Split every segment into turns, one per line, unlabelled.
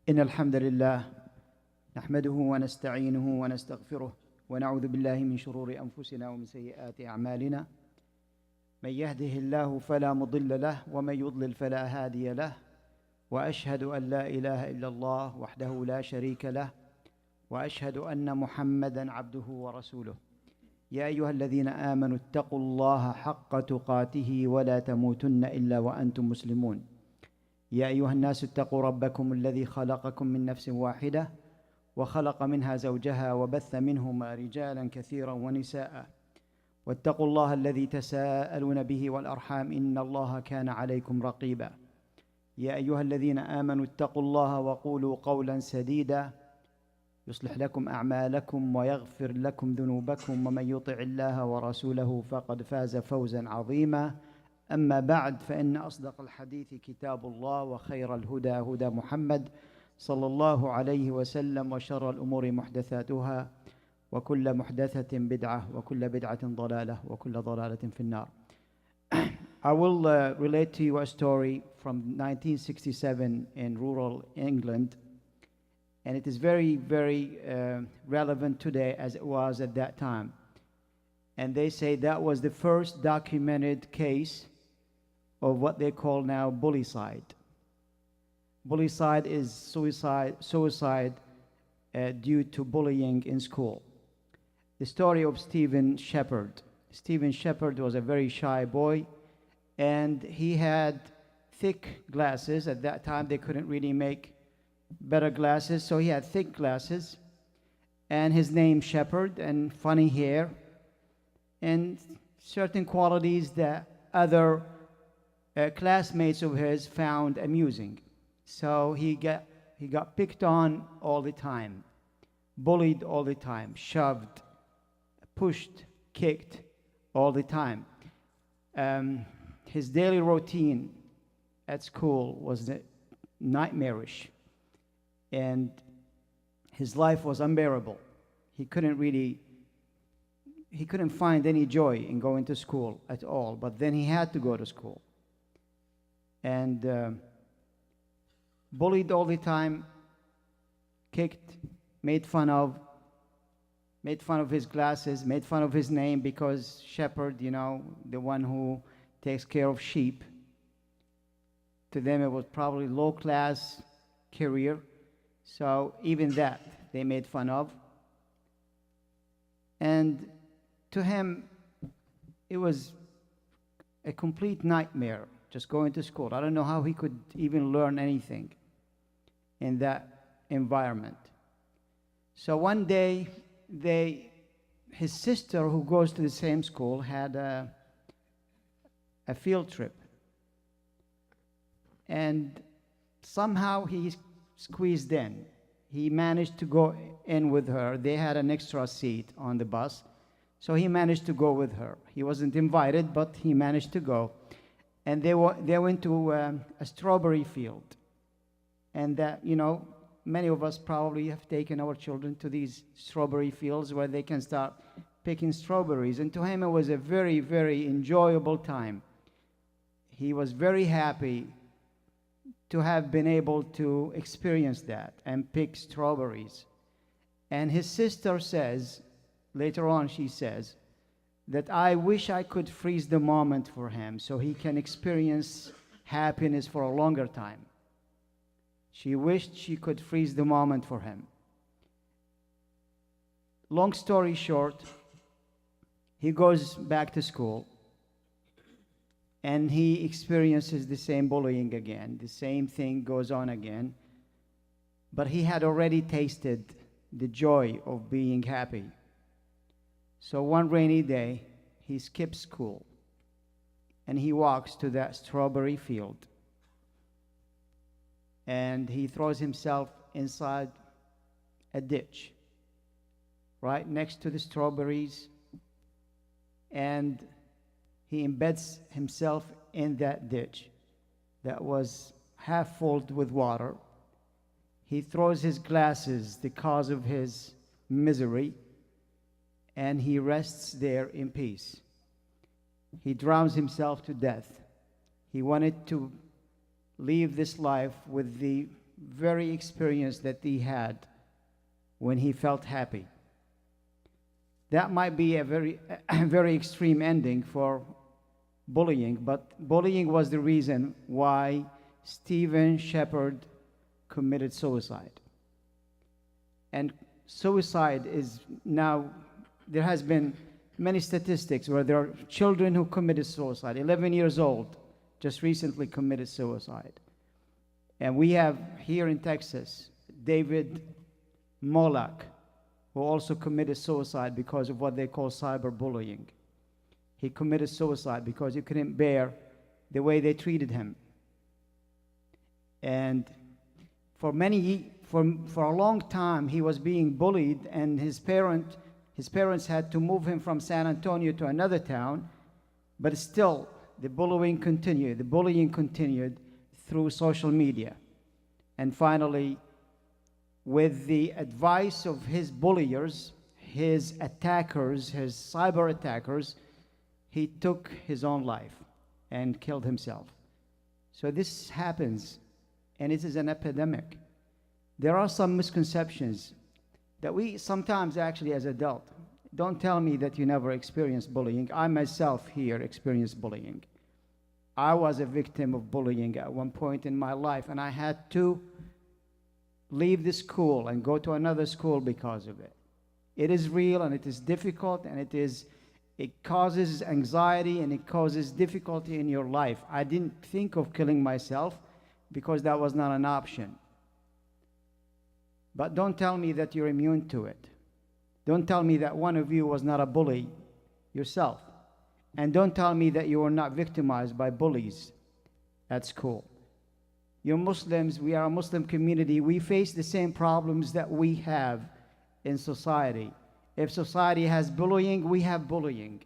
إن الحمد لله نحمده ونستعينه ونستغفره ونعوذ بالله من شرور أنفسنا ومن سيئات أعمالنا. من يهده الله فلا مضل له ومن يضلل فلا هادي له، وأشهد أن لا إله إلا الله وحده لا شريك له، وأشهد أن محمدًا عبده ورسوله. يا أيها الذين آمنوا اتقوا الله حق تقاته ولا تموتن إلا وأنتم مسلمون. يا أيها الناس اتقوا ربكم الذي خلقكم من نفس واحدة وخلق منها زوجها وبث منهما رجالا كثيرا ونساء، واتقوا الله الذي تساءلون به والأرحام إن الله كان عليكم رقيبا. يا أيها الذين آمنوا اتقوا الله وقولوا قولا سديدا يصلح لكم أعمالكم ويغفر لكم ذنوبكم، ومن يطع الله ورسوله فقد فاز فوزا عظيما. أما بعد، فإن أصدق الحديث كتاب الله، وخير الهدى هدى محمد صلى الله عليه وسلم، وشر الأمور محدثاتها، وكل محدثة بدعة، وكل بدعة ضلالة، وكل ضلالة في النار. I will relate to you a story from 1967 in rural England, and it is very, very relevant today as it was at that time. And they say that was the first documented case of what they call now bullycide. Bullycide is suicide due to bullying in school. The story of Stephen Shepherd. Stephen Shepherd was a very shy boy, and he had thick glasses. At that time, they couldn't really make better glasses, so he had thick glasses, and his name Shepherd, and funny hair, and certain qualities that other classmates of his found amusing. So he got picked on all the time, bullied all the time, shoved, pushed, kicked all the time. His daily routine at school was nightmarish, and his life was unbearable. He couldn't find any joy in going to school at all, but then he had to go to school. And bullied all the time, kicked, made fun of his glasses, made fun of his name, because Shepherd, the one who takes care of sheep. To them, it was probably low-class career. So even that, they made fun of. And to him, it was a complete nightmare just going to school. I don't know how he could even learn anything in that environment. So one day, his sister, who goes to the same school, had a field trip. And somehow he squeezed in. He managed to go in with her. They had an extra seat on the bus, so he managed to go with her. He wasn't invited, but he managed to go. And they went to a strawberry field. And that, many of us probably have taken our children to these strawberry fields where they can start picking strawberries. And to him, it was a very, very enjoyable time. He was very happy to have been able to experience that and pick strawberries. And his sister says, later on she says, that I wish I could freeze the moment for him so he can experience happiness for a longer time. She wished she could freeze the moment for him. Long story short, he goes back to school, and he experiences the same bullying again. The same thing goes on again. But he had already tasted the joy of being happy. So one rainy day, he skips school, and he walks to that strawberry field. And he throws himself inside a ditch right next to the strawberries, and he embeds himself in that ditch that was half full with water. He throws his glasses, the cause of his misery, and he rests there in peace. He drowns himself to death. He wanted to leave this life with the very experience that he had when he felt happy. That might be a very, very extreme ending for bullying, but bullying was the reason why Stephen Shepard committed suicide. And suicide is now, there has been many statistics where there are children who committed suicide. 11 years old just recently committed suicide. And we have here in Texas, David Molak, who also committed suicide because of what they call cyberbullying. He committed suicide because he couldn't bear the way they treated him. And for a long time, he was being bullied, and his parents had to move him from San Antonio to another town, but still, the bullying continued through social media. And finally, with the advice of his bulliers, his attackers, his cyber attackers, he took his own life and killed himself. So this happens, and it is an epidemic. There are some misconceptions that we sometimes actually as adults, don't tell me that you never experienced bullying. I myself here experienced bullying. I was a victim of bullying at one point in my life, and I had to leave the school and go to another school because of it. It is real, and it is difficult, and it causes anxiety, and it causes difficulty in your life. I didn't think of killing myself because that was not an option. But don't tell me that you're immune to it. Don't tell me that one of you was not a bully yourself. And don't tell me that you were not victimized by bullies at school. You're Muslims, we are a Muslim community. We face the same problems that we have in society. If society has bullying, we have bullying.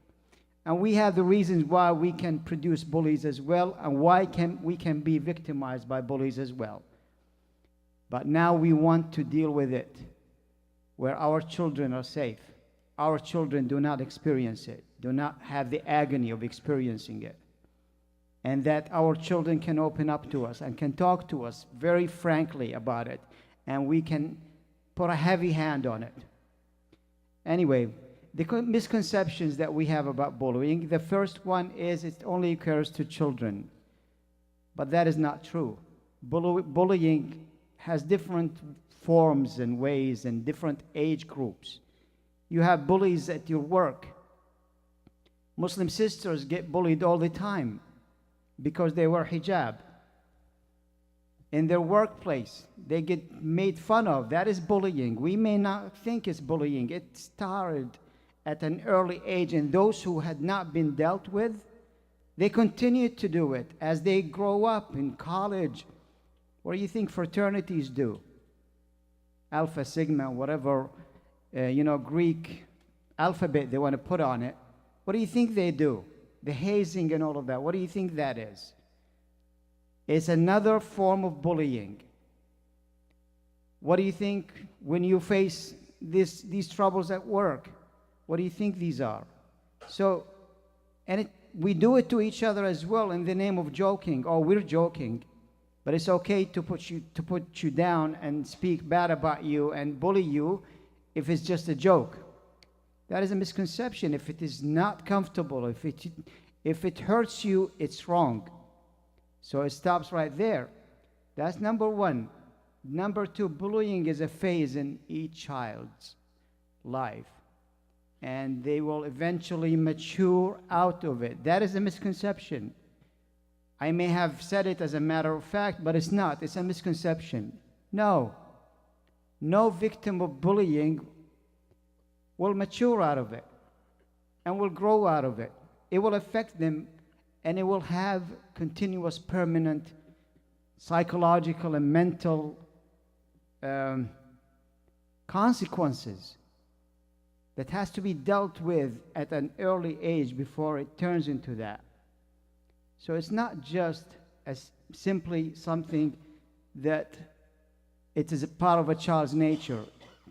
And we have the reasons why we can produce bullies as well, and why we can be victimized by bullies as well. But now we want to deal with it where our children are safe. Our children do not experience it, do not have the agony of experiencing it. And that our children can open up to us and can talk to us very frankly about it, and we can put a heavy hand on it. Anyway, the misconceptions that we have about bullying, the first one is it only occurs to children. But that is not true. Bullying has different forms and ways and different age groups. You have bullies at your work. Muslim sisters get bullied all the time because they wear hijab. In their workplace, they get made fun of. That is bullying. We may not think it's bullying. It started at an early age, and those who had not been dealt with, they continue to do it as they grow up in college. What do you think fraternities do? Alpha, Sigma, whatever, Greek alphabet they want to put on it. What do you think they do? The hazing and all of that. What do you think that is? It's another form of bullying. What do you think when you face these troubles at work? What do you think these are? So, we do it to each other as well in the name of joking. Oh, we're joking. But it's okay to put you down and speak bad about you and bully you if it's just a joke. That is a misconception. If it is not comfortable, if it hurts you, it's wrong. So it stops right there. That's number one. Number two, bullying is a phase in each child's life, and they will eventually mature out of it. That is a misconception. I may have said it as a matter of fact, but it's not. It's a misconception. No victim of bullying will mature out of it and will grow out of it. It will affect them, and it will have continuous, permanent psychological and mental consequences that has to be dealt with at an early age before it turns into that. So it's not just as simply something that it is a part of a child's nature,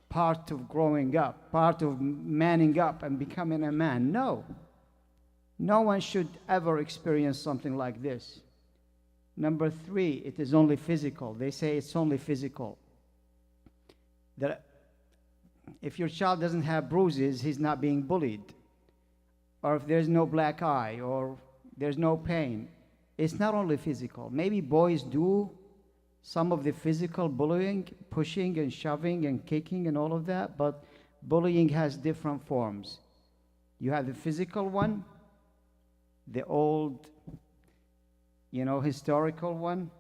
part of growing up, part of manning up and becoming a man. No one should ever experience something like this. Number three, it is only physical. They say it's only physical. That if your child doesn't have bruises, he's not being bullied. Or if there's no black eye, or there's no pain, it's not only physical. Maybe boys do some of the physical bullying, pushing and shoving and kicking and all of that, but bullying has different forms. You have the physical one, the old, historical one,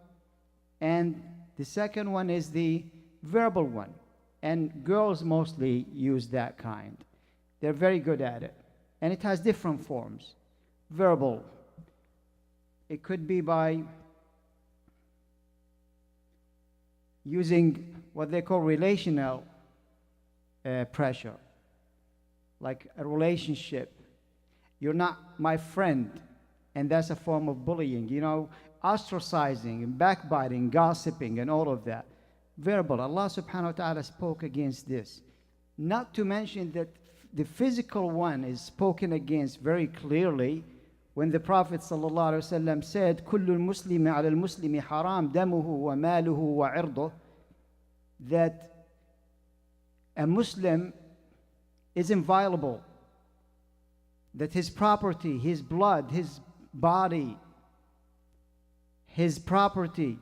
and the second one is the verbal one. And girls mostly use that kind. They're very good at it. And it has different forms. Verbal. It could be by using what they call relational pressure, like a relationship. You're not my friend, and that's a form of bullying. Ostracizing and backbiting, gossiping, and all of that. Verbal. Allah subhanahu wa ta'ala spoke against this. Not to mention that the physical one is spoken against very clearly when the Prophet sallallahu alaihi wasallam said, كل المسلم على المسلم حرام دمه وماله وعرضه, that a Muslim is inviolable, that his property, his blood, his body, his property,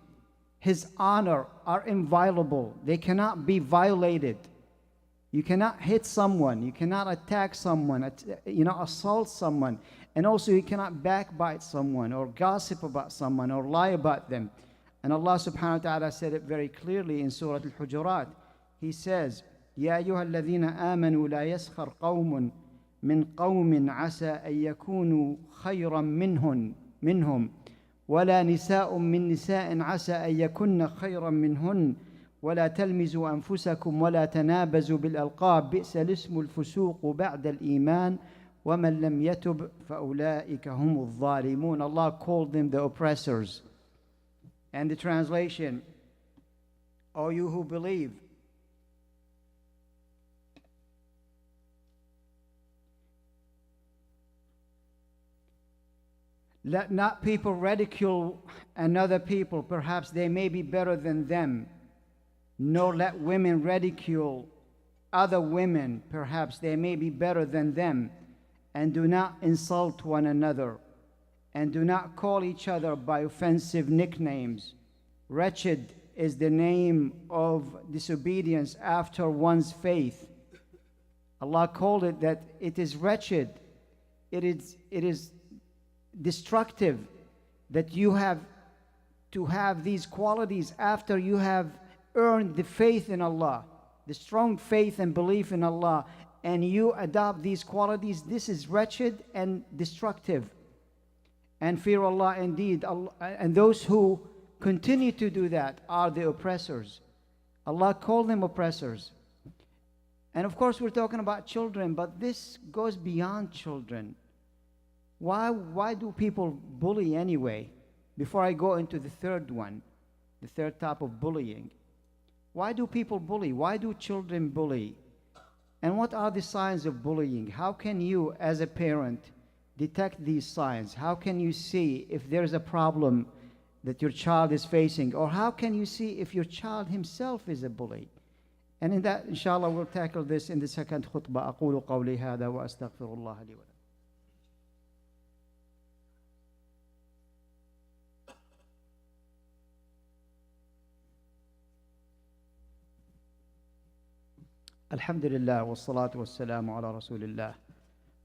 his honor are inviolable. They cannot be violated. You cannot hit someone. You cannot attack someone, assault someone. And also you cannot backbite someone or gossip about someone or lie about them. And Allah subhanahu wa ta'ala said it very clearly in Surah Al-Hujurat. He says, يَا أَيُّهَا الَّذِينَ آمَنُوا لَا يَسْخَرْ قَوْمٌ مِّن قَوْمٍ عَسَىٰ أَن يَكُونُوا خَيْرًا منهم ولا نساء من نساء عسى أن يكن خيرا منهن ولا تلمزوا أنفسكم ولا تنابزوا بالألقاب بئس الاسم الفسوق بعد الإيمان ومن لم يتب فأولئك هم الظالمون. Allah called them the oppressors. And the translation, O you who believe, let not people ridicule another people, perhaps they may be better than them. Nor let women ridicule other women, perhaps they may be better than them. And do not insult one another. And do not call each other by offensive nicknames. Wretched is the name of disobedience after one's faith. Allah called it that it is wretched. It is destructive that you have to have these qualities after you have earned the faith in Allah, the strong faith and belief in Allah, and you adopt these qualities. This is wretched and destructive. And fear Allah indeed. And those who continue to do that are the oppressors. Allah called them oppressors. And of course we're talking about children, but this goes beyond children. Why do people bully anyway? Before I go into the third one, the third type of bullying. Why do people bully? Why do children bully? And what are the signs of bullying? How can you, as a parent, detect these signs? How can you see if there's a problem that your child is facing? Or how can you see if your child himself is a bully? And in that, inshallah, we'll tackle this in the second khutbah. أقول قولي هذا وأستغفر الله لي ولكم. الحمد لله والصلاة والسلام على رسول الله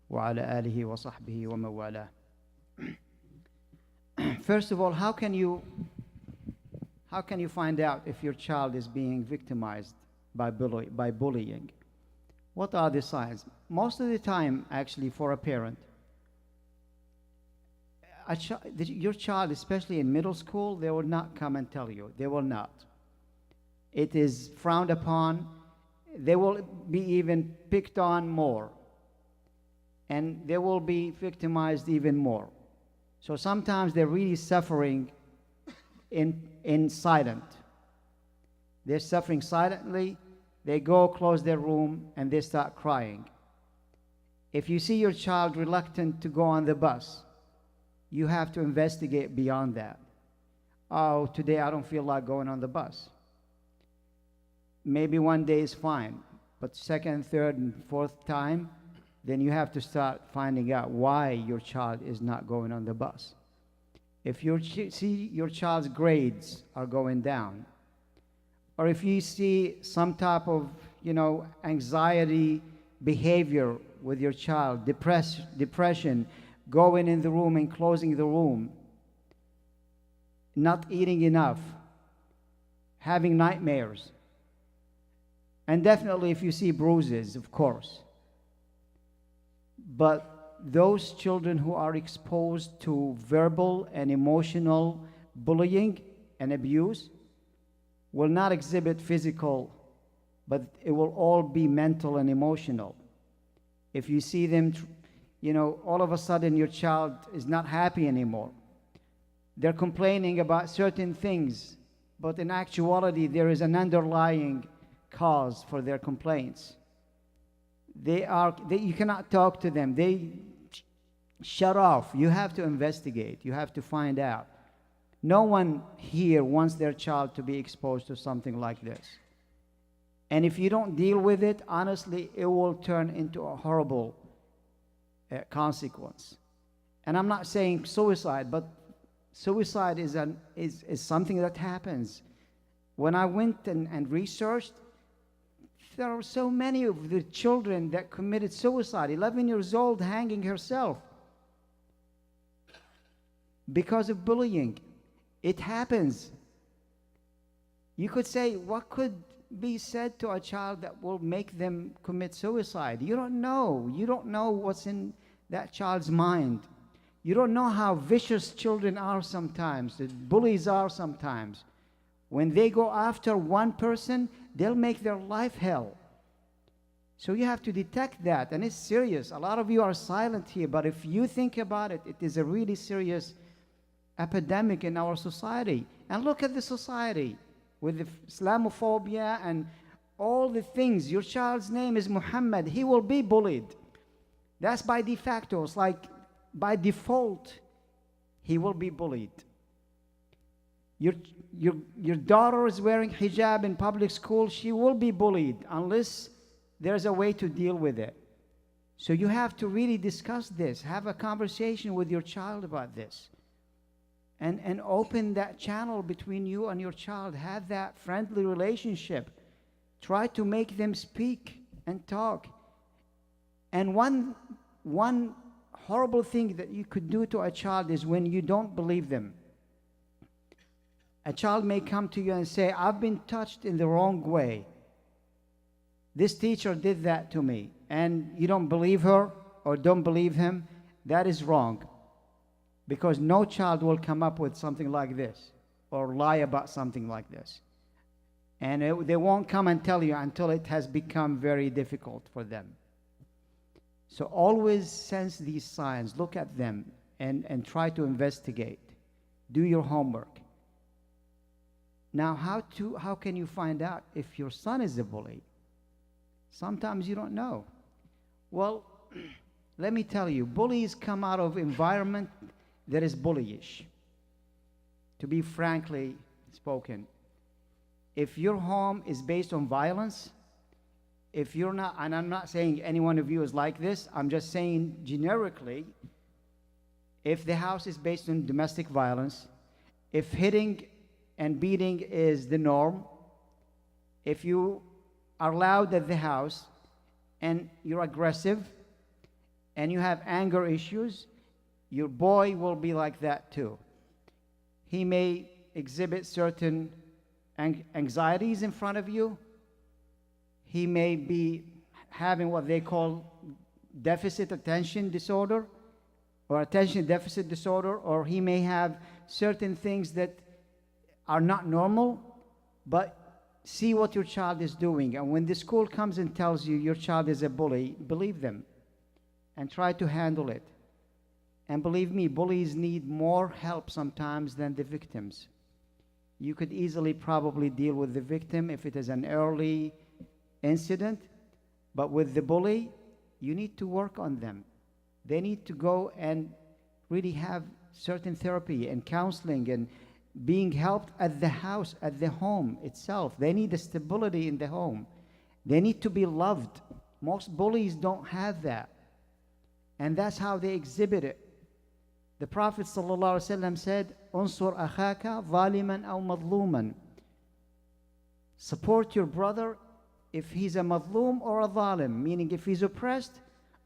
وعلى آله وصحبه ومن والاه. First of all, how can you find out if your child is being victimized by bullying? What are the signs? Most of the time, actually, for a parent, your child, especially in middle school, they will not come and tell you. They will not. It is frowned upon. They will be even picked on more. And they will be victimized even more. So sometimes they're really suffering in silent. They're suffering silently. They go close their room and they start crying. If you see your child reluctant to go on the bus, you have to investigate beyond that. oh, today I don't feel like going on the bus. Maybe one day is fine, but second, third, and fourth time, then you have to start finding out why your child is not going on the bus. If you see your child's grades are going down, or if you see some type of, anxiety behavior with your child, depression, going in the room and closing the room, not eating enough, having nightmares, and definitely if you see bruises, of course. But those children who are exposed to verbal and emotional bullying and abuse will not exhibit physical, but it will all be mental and emotional. If you see them, all of a sudden your child is not happy anymore. They're complaining about certain things, but in actuality, there is an underlying cause for their complaints. You cannot talk to them. They shut off. You have to investigate. You have to find out. No one here wants their child to be exposed to something like this. And if you don't deal with it, honestly, it will turn into a horrible consequence. And I'm not saying suicide, but suicide is something that happens. When I went and researched, there are so many of the children that committed suicide, 11 years old, hanging herself because of bullying. It happens. You could say, what could be said to a child that will make them commit suicide? You don't know. You don't know what's in that child's mind. You don't know how vicious children are sometimes, the bullies are sometimes. When they go after one person, they'll make their life hell. So you have to detect that, and it's serious. A lot of you are silent here, but if you think about it, it is a really serious epidemic in our society. And look at the society with the Islamophobia and all the things. Your child's name is Muhammad. He will be bullied. That's by de facto. It's like by default, he will be bullied. Your daughter is wearing hijab in public school. She will be bullied unless there's a way to deal with it. So you have to really discuss this. Have a conversation with your child about this. And open that channel between you and your child. Have that friendly relationship. Try to make them speak and talk. And one horrible thing that you could do to a child is when you don't believe them. A child may come to you and say, I've been touched in the wrong way. This teacher did that to me. And you don't believe her or don't believe him. That is wrong. Because no child will come up with something like this or lie about something like this. And they won't come and tell you until it has become very difficult for them. So always sense these signs, look at them, and try to investigate. Do your homework. Now, how can you find out if your son is a bully? Sometimes you don't know. Well, let me tell you, bullies come out of environment that is bullyish. To be frankly spoken, if your home is based on violence, if you're not, and I'm not saying any one of you is like this, I'm just saying generically, if the house is based on domestic violence, if hitting and beating is the norm, if you are loud at the house and you're aggressive and you have anger issues, your boy will be like that too. He may exhibit certain anxieties in front of you. He may be having what they call deficit attention disorder or attention deficit disorder, or he may have certain things that are not normal, but see what your child is doing. And when the school comes and tells you your child is a bully, believe them and try to handle it. And believe me, bullies need more help sometimes than the victims. You could easily probably deal with the victim if it is an early incident, but with the bully, you need to work on them. They need to go and really have certain therapy and counseling being helped at the house, at the home itself. They need a stability in the home. They need to be loved. Most bullies don't have that. And that's how they exhibit it. The Prophet ﷺ said, "Unsur akhaka zaliman aw madluman." Support your brother if he's a madlum or a zalim, meaning if he's oppressed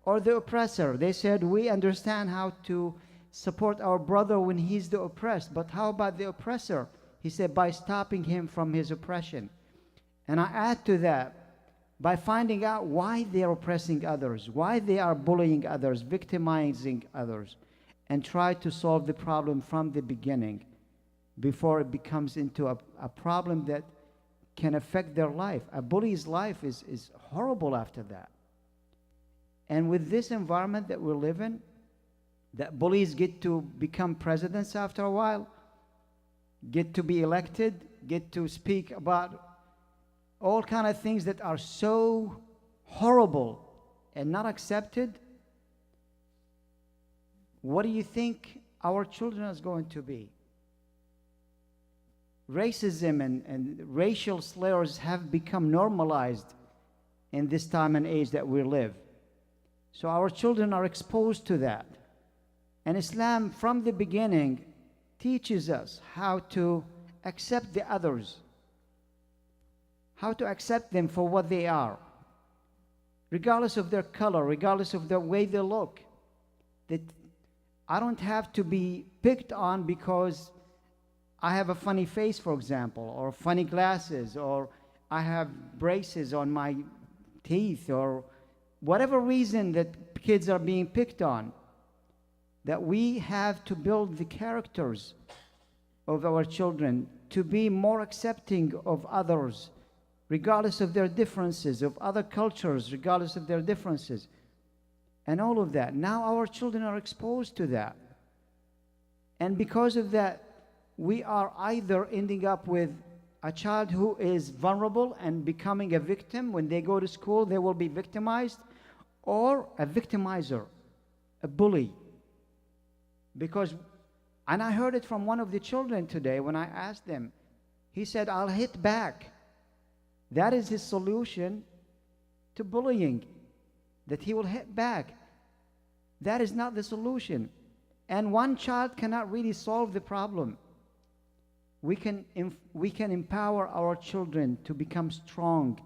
or the oppressor. They said, we understand how to support our brother when he's the oppressed, but how about the oppressor? He said, by stopping him from his oppression. And I add to that, by finding out why they're oppressing others, why they are bullying others, victimizing others, and try to solve the problem from the beginning before it becomes into a problem that can affect their life. A bully's life is horrible after that. And with this environment that we live in, that bullies get to become presidents after a while, get to be elected, get to speak about all kind of things that are so horrible and not accepted. What do you think our children is going to be? Racism and racial slurs have become normalized in this time and age that we live. So our children are exposed to that. And Islam, from the beginning, teaches us how to accept the others, how to accept them for what they are, regardless of their color, regardless of the way they look. That I don't have to be picked on because I have a funny face, for example, or funny glasses, or I have braces on my teeth, or whatever reason that kids are being picked on. That we have to build the characters of our children to be more accepting of others, regardless of their differences, of other cultures, regardless of their differences, and all of that. Now our children are exposed to that. And because of that, we are either ending up with a child who is vulnerable and becoming a victim. When they go to school, they will be victimized, or a victimizer, a bully. Because, and I heard it from one of the children today when I asked them, he said, I'll hit back. That is his solution to bullying, that he will hit back. That is not the solution. And one child cannot really solve the problem. We can empower our children to become strong,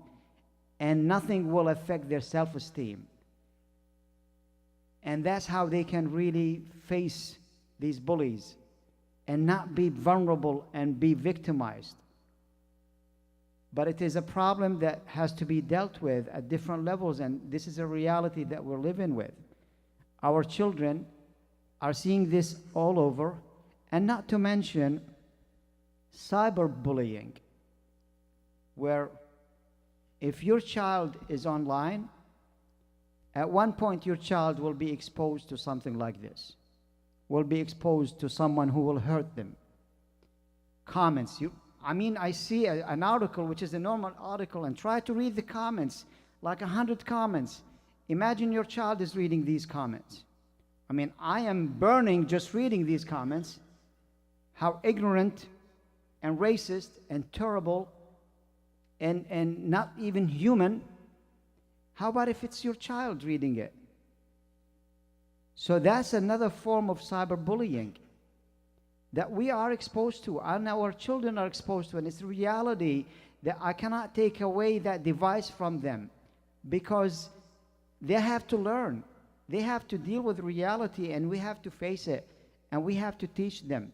and nothing will affect their self-esteem. And that's how they can really face these bullies and not be vulnerable and be victimized. But it is a problem that has to be dealt with at different levels, and this is a reality that we're living with. Our children are seeing this all over, and not to mention cyberbullying, where if your child is online, at one point your child will be exposed to something like this, will be exposed to someone who will hurt them. Comments. I see an article, which is a normal article, and try to read the comments, like 100 comments. Imagine your child is reading these comments. I am burning just reading these comments. How ignorant and racist and terrible and not even human. How about if it's your child reading it? So that's another form of cyberbullying that we are exposed to, and our children are exposed to, and it's a reality that I cannot take away that device from them, because they have to learn. They have to deal with reality, and we have to face it, and we have to teach them.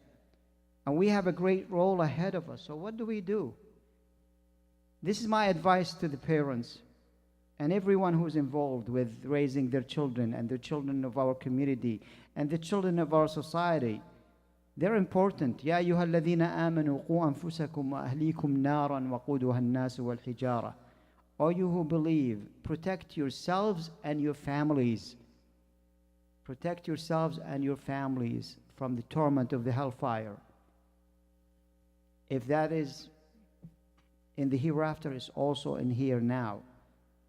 And we have a great role ahead of us. So what do we do? This is my advice to the parents and everyone who's involved with raising their children and the children of our community and the children of our society. They're important. يا أيها الذين آمنوا قوا أنفسكم وأهليكم نارا وقودها الناس والحجارة. All you who believe, protect yourselves and your families. Protect yourselves and your families from the torment of the hellfire. If that is in the hereafter, is also in here now.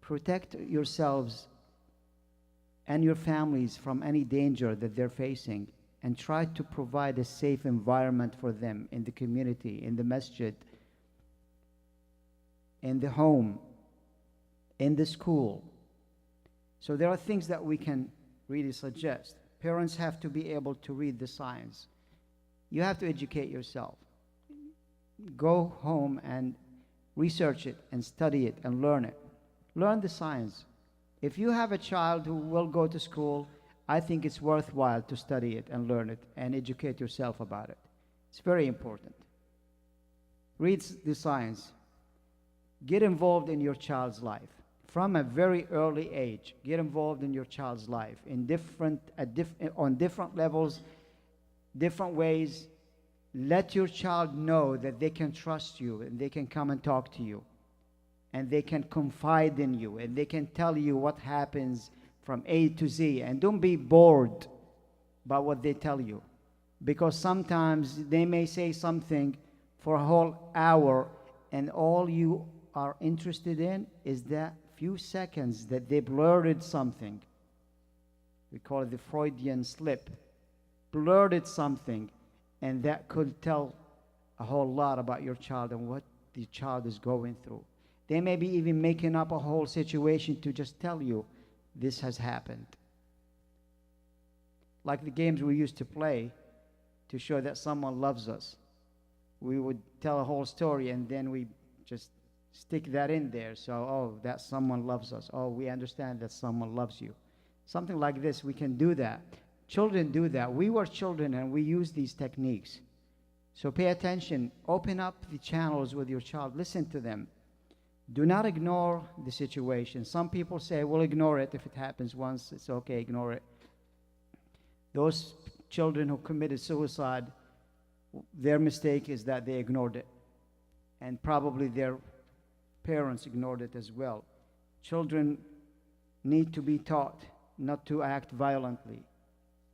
Protect yourselves and your families from any danger that they're facing. and try to provide a safe environment for them in the community, in the masjid, in the home, in the school. So there are things that we can really suggest. Parents have to be able to read the signs. You have to educate yourself. Go home and research it and study it and learn it. Learn the science. If you have a child who will go to school, I think it's worthwhile to study it and learn it and educate yourself about it. It's very important. Read the science. Get involved in your child's life. From a very early age, get involved in your child's life on different levels, different ways. Let your child know that they can trust you and they can come and talk to you and they can confide in you and they can tell you what happens from A to Z. And don't be bored by what they tell you, because sometimes they may say something for a whole hour and all you are interested in is that few seconds that they blurted something. We call it the Freudian slip. Blurted something, and that could tell a whole lot about your child and what the child is going through. They may be even making up a whole situation to just tell you this has happened. Like the games we used to play to show that someone loves us. We would tell a whole story and then we just stick that in there. So, oh, that someone loves us. Oh, we understand that someone loves you. Something like this, we can do that. Children do that. We were children and we use these techniques. So pay attention. Open up the channels with your child. Listen to them. Do not ignore the situation. Some people say, we'll ignore it. If it happens once, it's okay, ignore it. Those children who committed suicide, their mistake is that they ignored it. And probably their parents ignored it as well. Children need to be taught not to act violently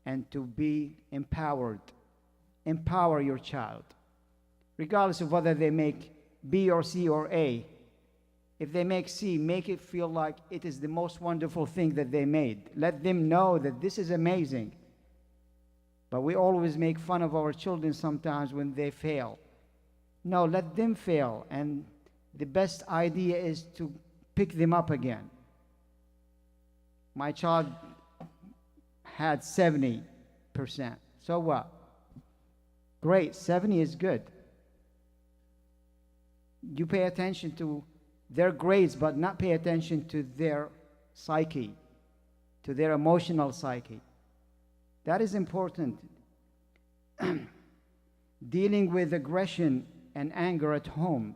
and to be empowered. Empower your child, regardless of whether they make B or C or A. If they make C, make it feel like it is the most wonderful thing that they made. Let them know that this is amazing. But we always make fun of our children sometimes when they fail. No, let them fail, and the best idea is to pick them up again. My child had 70%. So what? Great, 70 is good. You pay attention to their grades, but not pay attention to their psyche, to their emotional psyche. That is important. Dealing with aggression and anger at home.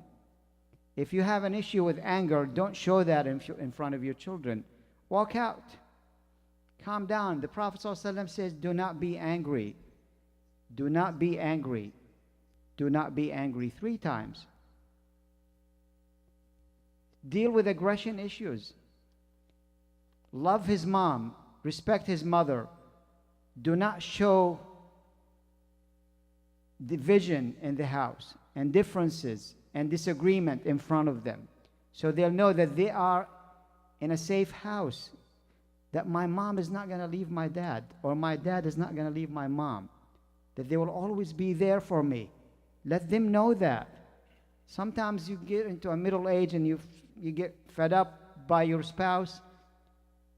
If you have an issue with anger, don't show that in front of your children. Walk out. Calm down. The Prophet ﷺ says, do not be angry. Do not be angry. Do not be angry 3 times. Deal with aggression issues. Love his mom. Respect his mother. Do not show division in the house and differences and disagreement in front of them. So they'll know that they are in a safe house, that my mom is not going to leave my dad, or my dad is not going to leave my mom, that they will always be there for me. Let them know that. Sometimes you get into a middle age and you get fed up by your spouse.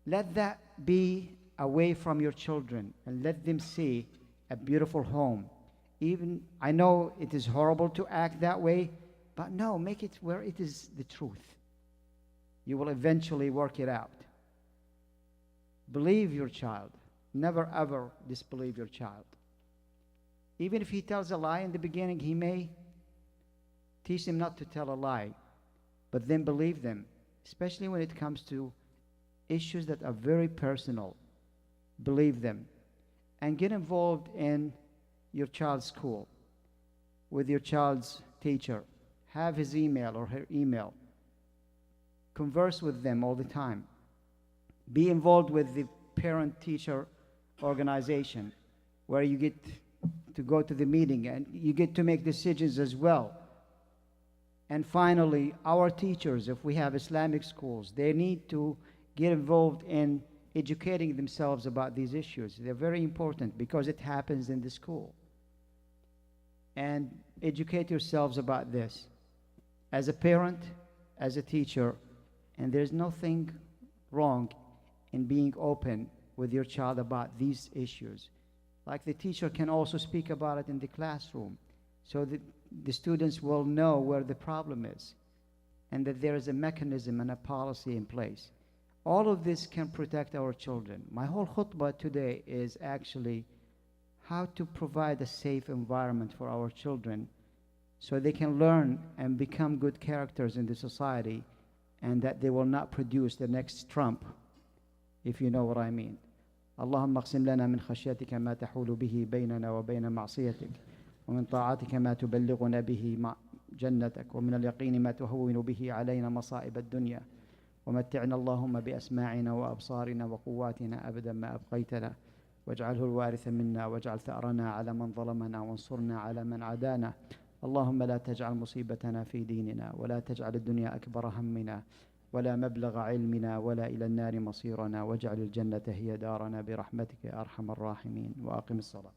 Let that be away from your children and let them see a beautiful home. Even, I know it is horrible to act that way, but no, make it where it is the truth. You will eventually work it out. Believe your child. Never ever disbelieve your child. Even if he tells a lie in the beginning, he may teach him not to tell a lie, but then believe them, especially when it comes to issues that are very personal. Believe them. And get involved in your child's school, with your child's teacher. Have his email or her email. Converse with them all the time. Be involved with the parent-teacher organization, where you get to go to the meeting and you get to make decisions as well. And finally, our teachers, if we have Islamic schools, they need to get involved in educating themselves about these issues. They're very important because it happens in the school. And educate yourselves about this as a parent, as a teacher, and there's nothing wrong in being open with your child about these issues. Like the teacher can also speak about it in the classroom so that the students will know where the problem is and that there is a mechanism and a policy in place. All of this can protect our children. My whole khutbah today is actually how to provide a safe environment for our children so they can learn and become good characters in the society, and that they will not produce the next Trump, if you know what I mean. اللهم اقسم لنا من خشيتك ما تحول به بيننا وبين معصيتك ومن طاعتك ما تبلغنا به جنتك ومن اليقين ما تهون به علينا مصائب الدنيا ومتعنا اللهم بأسماعنا وأبصارنا وقواتنا أبدا ما أبقيتنا واجعله الوارث منا واجعل ثأرنا على من ظلمنا وانصرنا على من عادانا اللهم لا تجعل مصيبتنا في ديننا ولا تجعل الدنيا أكبر همنا ولا مبلغ علمنا ولا إلى النار مصيرنا واجعل الجنة هي دارنا برحمتك يا أرحم الراحمين وأقم الصلاة.